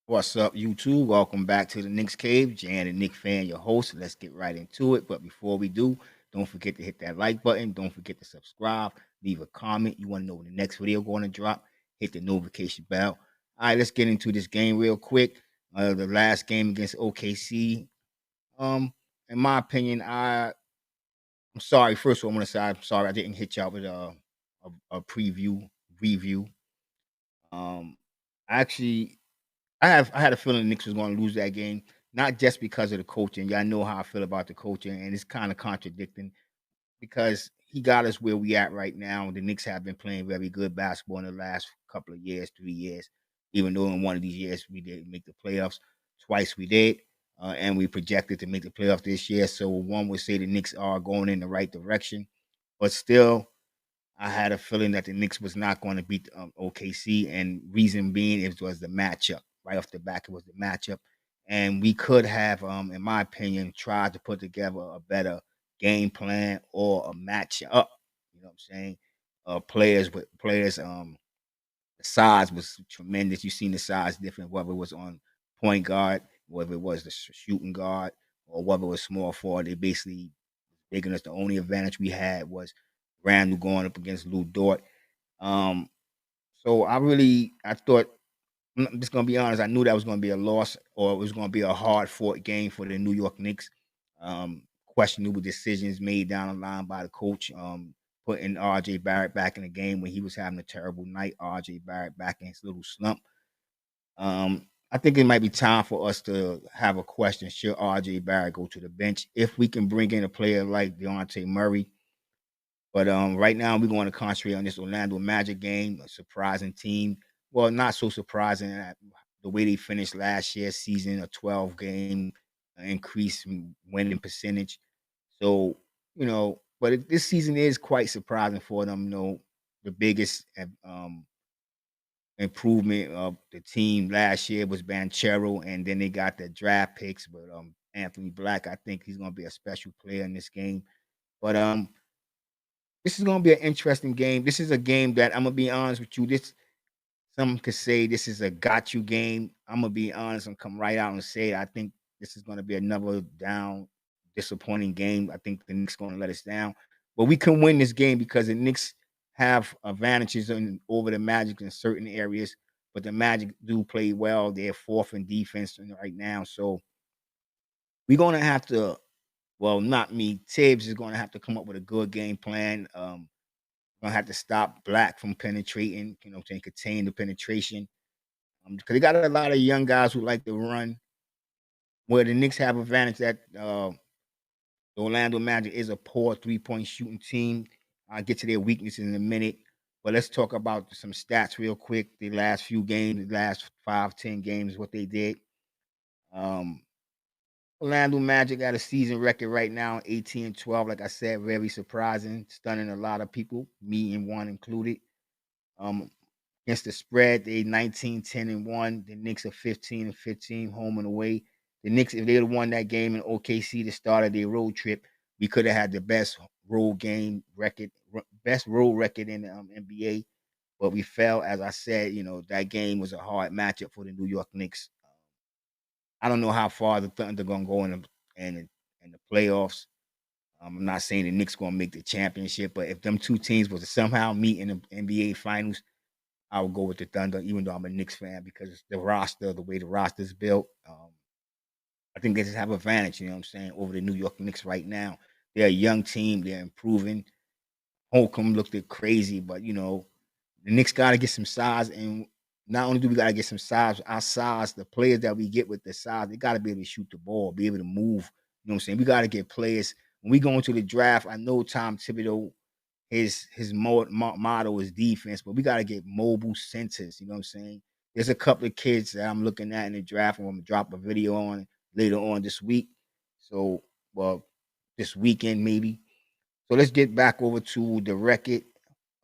What's up, YouTube? Welcome back to the Knicks Cave. Jan and Nick Fan, your host. Let's get right into it. But before we do, don't forget to hit that like button. Don't forget to subscribe. Leave a comment. You want to know when the next video going to drop. Hit the notification bell. All right, let's get into this game real quick. The last game against OKC. Um, in my opinion, I'm sorry. First of all, I want to say I'm sorry I didn't hit y'all with a preview review. Um, actually, I had a feeling the Knicks was going to lose that game, not just because of the coaching. Y'all know how I feel about the coaching, and it's kind of contradicting because he got us where we at right now. The Knicks have been playing very good basketball in the last couple of years, 3 years. Even though in one of these years we didn't make the playoffs, twice we did, and we projected to make the playoffs this year. So one would say the Knicks are going in the right direction, but still, I had a feeling that the Knicks was not going to beat OKC, and reason being it was the matchup. Right off the back, it was the matchup, and we could have, in my opinion, tried to put together a better game plan or a match up. You know what I'm saying? Players. The size was tremendous. You seen the size different, whether it was on point guard, whether it was the shooting guard, or whether it was small forward. They basically making us the only advantage we had was Randall going up against Lou Dort. Um, so I thought I'm just gonna be honest. I knew that was gonna be a loss, or it was gonna be a hard fought game for the New York Knicks. Questionable decisions made down the line by the coach. Putting RJ Barrett back in the game when he was having a terrible night. RJ Barrett back in his little slump. I think it might be time for us to have a question. Should RJ Barrett go to the bench if we can bring in a player like Deontay Murray? But right now we're going to concentrate on this Orlando Magic game, a surprising team. Well, not so surprising the way they finished last year's season, a 12 game increase in winning percentage. So, this season is quite surprising for them. The biggest improvement of the team last year was Banchero, and then they got the draft picks. But Anthony Black, I think he's going to be a special player in this game. But this is gonna be an interesting game. This is a game that I'm gonna be honest with you. This some could say this is a got you game. I'm gonna be honest and come right out and say I think this is gonna be another down, disappointing game. I think the Knicks gonna let us down, but we can win this game because the Knicks have advantages over the Magic in certain areas. But the Magic do play well. They're fourth in defense right now, so we're gonna have to. Well, not me. Tibbs is gonna have to come up with a good game plan. Gonna have to stop Black from penetrating, to contain the penetration. Because they got a lot of young guys who like to run. Where the Knicks have advantage that the Orlando Magic is a poor 3-point shooting team. I'll get to their weaknesses in a minute. But let's talk about some stats real quick. The last few games, the last 5, 10 games, what they did. Um, Orlando Magic got a season record right now, 18-12. Like I said, very surprising, stunning a lot of people, me and one included. Um, Against the spread, they 19-10-1. The Knicks are 15-15, home and away. The Knicks, if they'd have won that game in OKC to start of their road trip, we could have had the best best road record in the NBA. But we fell, as I said. That game was a hard matchup for the New York Knicks. I don't know how far the Thunder gonna go in the playoffs. I'm not saying the Knicks gonna make the championship, but if them two teams was to somehow meet in the NBA Finals, I would go with the Thunder, even though I'm a Knicks fan, because the roster, the way the roster is built, I think they just have advantage. You know what I'm saying, over the New York Knicks right now. They're a young team. They're improving. Holcomb looked crazy, but the Knicks got to get some size, and not only do we got to get some size, our size, the players that we get with the size, they got to be able to shoot the ball, be able to move. You know what I'm saying? We got to get players. When we go into the draft, I know Tom Thibodeau, his motto is defense, but we got to get mobile centers. You know what I'm saying? There's a couple of kids that I'm looking at in the draft, and I'm gonna drop a video on later on this week. So, well, this weekend maybe. So let's get back over to the record.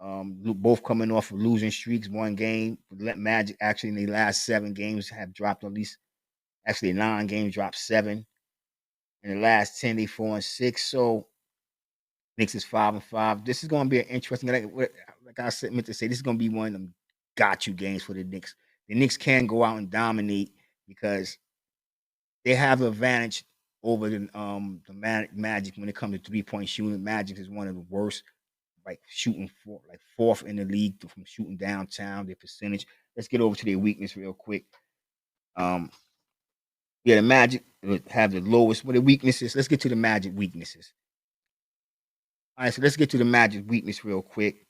Both coming off of losing streaks, one game. Magic actually in the last 7 games have dropped at least. Actually, 9 games dropped 7. In the last 10, they 4-6. So Knicks is 5-5. This is going to be an interesting. Like I said, meant to say, this is going to be one of them got you games for the Knicks. The Knicks can go out and dominate, because they have the advantage over the Magic when it comes to 3-point shooting. Magic is one of the worst, like shooting for like fourth in the league from shooting downtown. Their percentage. Let's get over to their weakness real quick. Um, yeah, the Magic have the lowest. What the weaknesses? Let's get to the Magic weaknesses. All right, so let's get to the Magic weakness real quick.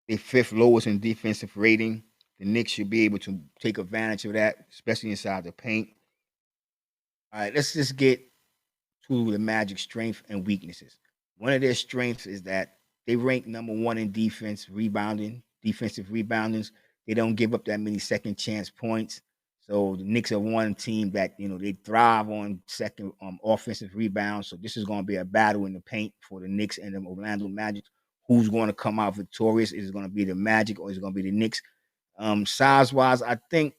They fifth lowest in defensive rating. The Knicks should be able to take advantage of that, especially inside the paint. All right, let's just get to the Magic strengths and weaknesses. One of their strengths is that they rank number one in defense rebounding, defensive reboundings. They don't give up that many second chance points. So the Knicks are one team that they thrive on second offensive rebounds. So this is going to be a battle in the paint for the Knicks and the Orlando Magic. Who's going to come out victorious? Is it going to be the Magic or is it going to be the Knicks? Size wise, I think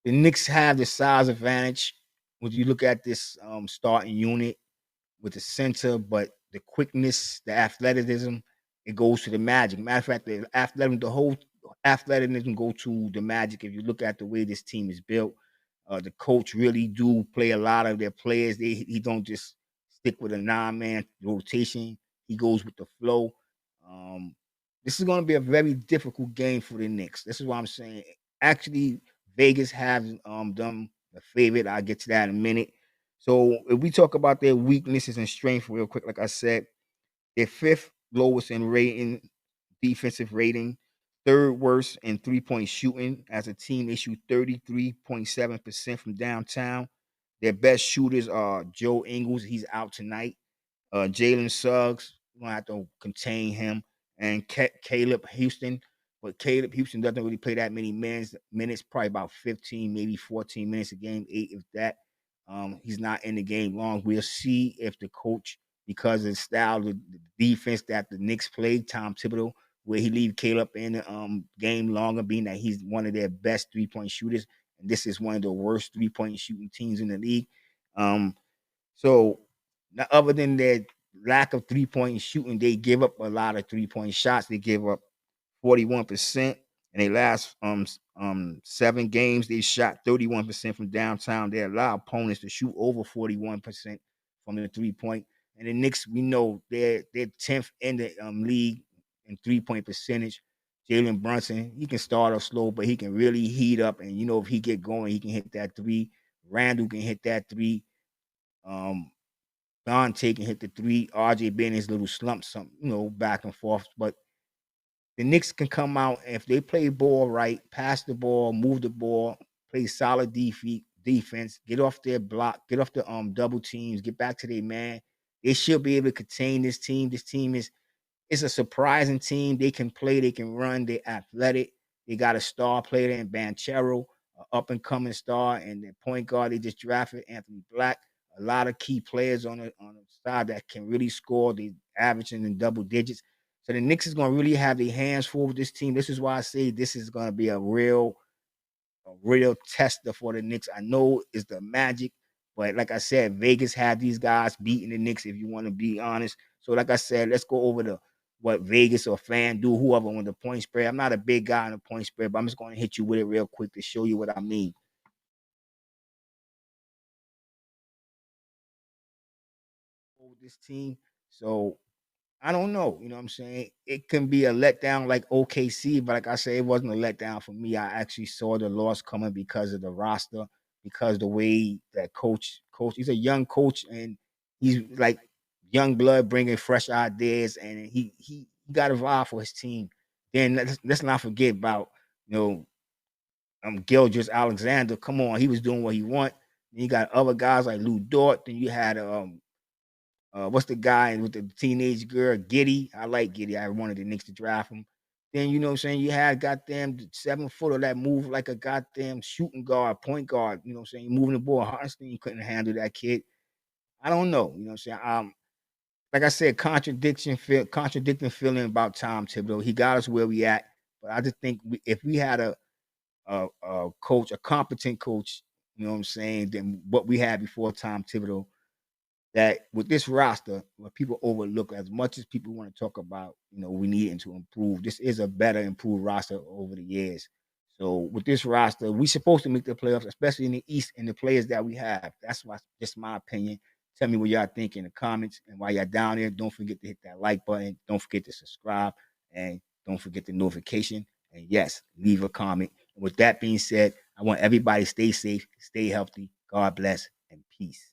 the Knicks have the size advantage. When you look at this starting unit with the center, but the quickness, the athleticism, it goes to the Magic. Matter of fact, the whole athleticism go to the Magic. If you look at the way this team is built, the coach really do play a lot of their players. He don't just stick with a 9-man rotation. He goes with the flow. Um, this is going to be a very difficult game for the Knicks. This is what I'm saying. Actually, Vegas have them the favorite. I'll get to that in a minute. So if we talk about their weaknesses and strengths real quick, like I said, they're fifth lowest in rating, defensive rating, third worst in 3-point shooting. As a team, they shoot 33.7% from downtown. Their best shooters are Joe Ingles. He's out tonight. Jalen Suggs, we're gonna have to contain him, and Caleb Houston. But Caleb Houston doesn't really play that many minutes, probably about 15, maybe 14 minutes a game, 8 if that. He's not in the game long. We'll see if the coach, because of the style of the defense that the Knicks played, Tom Thibodeau, will he leave Caleb in the game longer, being that he's one of their best 3-point shooters, and this is one of the worst 3-point shooting teams in the league. So now, other than their lack of 3-point shooting, they give up a lot of 3-point shots. They give up 41%. In their last 7 games, they shot 31% from downtown. They allow opponents to shoot over 41% from the 3-point. And the Knicks, we know they're 10th in the league in 3-point percentage. Jalen Brunson, he can start off slow, but he can really heat up. And if he get going, he can hit that three. Randall can hit that three. Dante can hit the three. RJ been in his little slump, back and forth. But the Knicks can come out if they play ball right, pass the ball, move the ball, play solid defense, get off their block, get off the double teams, get back to their man. They should be able to contain this team. This team is it's a surprising team. They can play, they can run, they're athletic. They got a star player in Banchero, an up and coming star, and the point guard they just drafted, Anthony Black. A lot of key players on the side that can really score. They averaging in double digits. So the Knicks is going to really have their hands full with this team. This is why I say this is going to be a real tester for the Knicks. I know it's the Magic, but like I said, Vegas had these guys beating the Knicks, if you want to be honest. So, like I said, let's go over the what Vegas or FanDuel, whoever on the point spread. I'm not a big guy on the point spread, but I'm just going to hit you with it real quick to show you what I mean. This team. So I don't know. You know what I'm saying? It can be a letdown like OKC, but like I said, it wasn't a letdown for me. I actually saw the loss coming because of the roster, because the way that coach, he's a young coach and he's like young blood bringing fresh ideas, and he got a vibe for his team. Then let's not forget about you know Gildress Alexander. Come on, he was doing what he want. Then you got other guys like Lou Dort. Then you had what's the guy with the teenage girl, Giddy? I like Giddy. I wanted the Knicks to draft him. Then you know what I'm saying? You had goddamn 7 footer that moved like a goddamn shooting guard, point guard. You know what I'm saying? Moving the ball. Hartenstein couldn't handle that kid. I don't know. You know what I'm saying? Like I said, contradicting feeling about Tom Thibodeau. He got us where we at, but I just think if we had a coach, a competent coach, you know what I'm saying, than what we had before Tom Thibodeau, that with this roster, what people overlook as much as people want to talk about, we needing to improve. This is a better improved roster over the years. So with this roster, we supposed to make the playoffs, especially in the East, and the players that we have. That's why, just my opinion. Tell me what y'all think in the comments. And while y'all down there, don't forget to hit that like button. Don't forget to subscribe. And don't forget the notification. And yes, leave a comment. And with that being said, I want everybody to stay safe, stay healthy. God bless and peace.